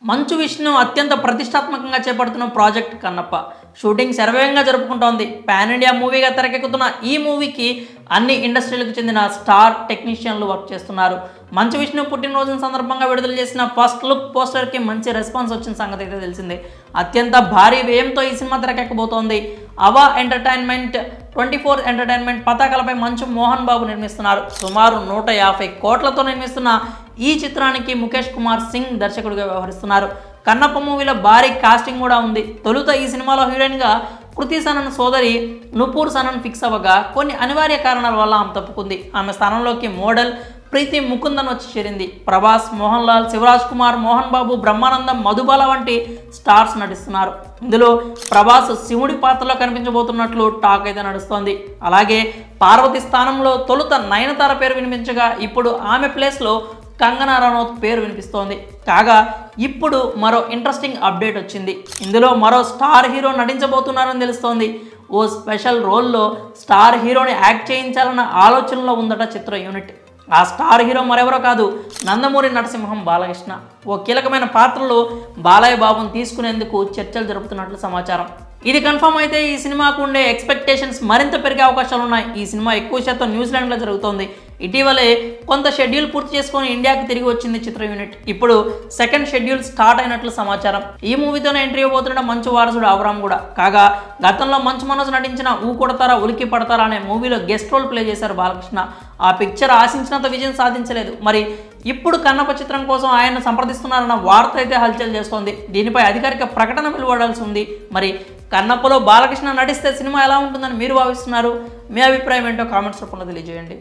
మంచు విష్ణు అత్యంత ప్రతిష్టాత్మకంగా చేపడుతున్న ప్రాజెక్ట్ కన్నప్ప షూటింగ్ శరవేగంగా జరుపుకుంటోంది. పాన్ ఇండియా మూవీగా తెరకెక్కుతున్న ఈ మూవీకి అన్ని ఇండస్ట్రీలకు చెందిన స్టార్ టెక్నీషియన్లు వర్క్ చేస్తున్నారు. మంచు విష్ణు పుట్టినరోజు సందర్భంగా విడుదల చేసిన ఫస్ట్ లుక్ పోస్టర్కి మంచి రెస్పాన్స్ వచ్చిన సంగతి అయితే తెలిసిందే. అత్యంత భారీ వ్యయంతో ఈ సినిమా తెరకెక్కబోతోంది. అవా ఎంటర్టైన్మెంట్ 24 ఎంటర్టైన్మెంట్ పతాకాలపై మంచు మోహన్ బాబు నిర్మిస్తున్నారు. సుమారు 150 కోట్లతో నిర్మిస్తున్న ఈ చిత్రానికి ముఖేష్ కుమార్ సింగ్ దర్శకుడిగా వ్యవహరిస్తున్నారు. కన్నప్ప మూవీలో భారీ కాస్టింగ్ కూడా ఉంది. తొలుత ఈ సినిమాలో హీరోయిన్గా కృతి సనన్ సోదరి నుపూర్ సనన్ ఫిక్స్ అవ్వగా కొన్ని అనివార్య కారణాల వల్ల ఆమె తప్పుకుంది. ఆమె స్థానంలోకి మోడల్ ప్రీతి ముకుందన్ వచ్చి చేరింది. ప్రభాస్, మోహన్ లాల్, శివరాజ్ కుమార్, మోహన్ బాబు, బ్రహ్మానందం, మధుబాల వంటి స్టార్స్ నటిస్తున్నారు. ఇందులో ప్రభాస్ శివుడి పాత్రలో కనిపించబోతున్నట్లు టాక్ అయితే నడుస్తోంది. అలాగే పార్వతి స్థానంలో తొలుత నయనతార పేరు వినిపించగా ఇప్పుడు ఆమె ప్లేస్లో కంగనా రనౌత్ పేరు వినిపిస్తోంది. కాగా ఇప్పుడు మరో ఇంట్రెస్టింగ్ అప్డేట్ వచ్చింది. ఇందులో మరో స్టార్ హీరో నటించబోతున్నారని తెలుస్తోంది. ఓ స్పెషల్ రోల్లో స్టార్ హీరోని యాక్ట్ చేయించాలన్న ఆలోచనలో ఉందట చిత్ర యూనిట్. ఆ స్టార్ హీరో మరెవరో కాదు, నందమూరి నరసింహం బాలకృష్ణ. ఓ కీలకమైన పాత్రలో బాలయ్య బాబును తీసుకునేందుకు చర్చలు జరుపుతున్నట్లు సమాచారం. ఇది కన్ఫర్మ్ అయితే ఈ సినిమాకు ఉండే ఎక్స్పెక్టేషన్స్ మరింత పెరిగే అవకాశాలు ఉన్నాయి. ఈ సినిమా ఎక్కువ శాతం న్యూజిలాండ్లో జరుగుతోంది. ఇటీవలే కొంత షెడ్యూల్ పూర్తి చేసుకొని ఇండియాకి తిరిగి వచ్చింది చిత్ర యూనిట్. ఇప్పుడు సెకండ్ షెడ్యూల్ స్టార్ట్ అయినట్లు సమాచారం. ఈ మూవీతోనే ఎంట్రీ ఇవ్వబోతున్న మంచు వారసుడు అవరామ్ కూడా. కాగా గతంలో మంచు మనోజ్ నటించిన ఊ కొడతారా ఉలికి పడతారా అనే మూవీలో గెస్ట్ రోల్ ప్లే చేశారు బాలకృష్ణ. ఆ పిక్చర్ ఆశించినంత విజయం సాధించలేదు. మరి ఇప్పుడు కన్నప్ప చిత్రం కోసం ఆయన్ను సంప్రదిస్తున్నారన్న వార్త అయితే హల్చల్ చేస్తోంది. దీనిపై అధికారిక ప్రకటన వెలువడాల్సి ఉంది. మరి కన్నప్పలో బాలకృష్ణ నటిస్తే సినిమా ఎలా ఉంటుందని మీరు భావిస్తున్నారు? మీ అభిప్రాయం ఏంటో కామెంట్స్ రూపంలో తెలియజేయండి.